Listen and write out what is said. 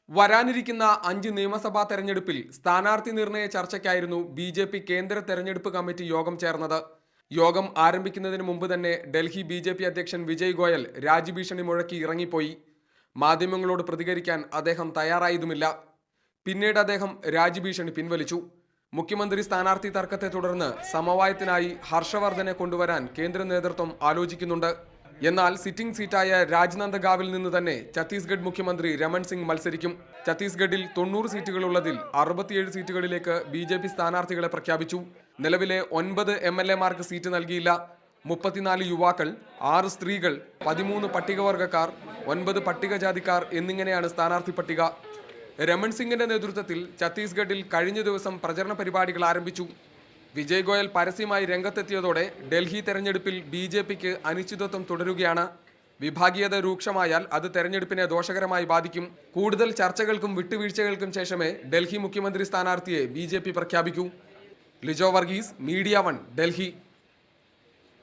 വരാനിരിക്കുന്ന 5 നിയമസഭാ തെരഞ്ഞെടുപ്പിൽ സ്ഥാനാർത്ഥി നിർണയ ചർച്ചയ്ക്കായിരുന്നു ബി.ജെ.പി. കേന്ദ്ര തെരഞ്ഞെടുപ്പ് കമ്മിറ്റി യോഗം ചേർന്നത്. യോഗം ആരംഭിക്കുന്നതിന് മുമ്പ് തന്നെ ഡൽഹി ബി.ജെ.പി. അധ്യക്ഷൻ വിജയ് ഗോയൽ രാജ്യഭീഷണി മുഴക്കി ഇറങ്ങിപ്പോയി. മാധ്യമങ്ങളോട് പ്രതികരിക്കാൻ അദ്ദേഹം തയ്യാറായതുമില്ല. പിന്നീട് അദ്ദേഹം രാജ്യഭീഷണി പിൻവലിച്ചു. മുഖ്യമന്ത്രി സ്ഥാനാർത്ഥി തർക്കത്തെ തുടർന്ന് സമവായത്തിനായി ഹർഷവർദ്ധനെ കൊണ്ടുവരാൻ കേന്ദ്ര നേതൃത്വം ആലോചിക്കുന്നുണ്ട്. എന്നാൽ സിറ്റിംഗ് സീറ്റായ രാജ്നന്ദഗാവിൽ നിന്ന് തന്നെ ഛത്തീസ്ഗഡ് മുഖ്യമന്ത്രി രമൺ സിംഗ് മത്സരിക്കും. ഛത്തീസ്ഗഡിൽ 90 സീറ്റുകളുള്ളതിൽ 67 സീറ്റുകളിലേക്ക് ബി.ജെ.പി. സ്ഥാനാർത്ഥികളെ പ്രഖ്യാപിച്ചു. നിലവിലെ 9 എം.എൽ.എമാർക്ക് സീറ്റ് നൽകിയില്ല. 34 യുവാക്കൾ, 6 സ്ത്രീകൾ, 13 പട്ടികവർഗക്കാർ, 9 പട്ടികജാതിക്കാർ എന്നിങ്ങനെയാണ് സ്ഥാനാർത്ഥി പട്ടിക. രമൺ സിംഗിന്റെ നേതൃത്വത്തിൽ ഛത്തീസ്ഗഡിൽ കഴിഞ്ഞ ദിവസം പ്രചരണ പരിപാടികൾ ആരംഭിച്ചു. വിജയ് ഗോയൽ പരസ്യമായി രംഗത്തെത്തിയതോടെ ഡൽഹി തെരഞ്ഞെടുപ്പിൽ ബി.ജെ.പിക്ക് അനിശ്ചിതത്വം തുടരുകയാണ്. വിഭാഗീയത രൂക്ഷമായാൽ അത് തെരഞ്ഞെടുപ്പിനെ ദോഷകരമായി ബാധിക്കും. കൂടുതൽ ചർച്ചകൾക്കും വിട്ടുവീഴ്ചകൾക്കും ശേഷമേ ഡൽഹി മുഖ്യമന്ത്രി സ്ഥാനാർത്ഥിയെ ബി.ജെ.പി. പ്രഖ്യാപിക്കൂ. ലിജോ വർഗീസ്, മീഡിയ 1, ഡൽഹി.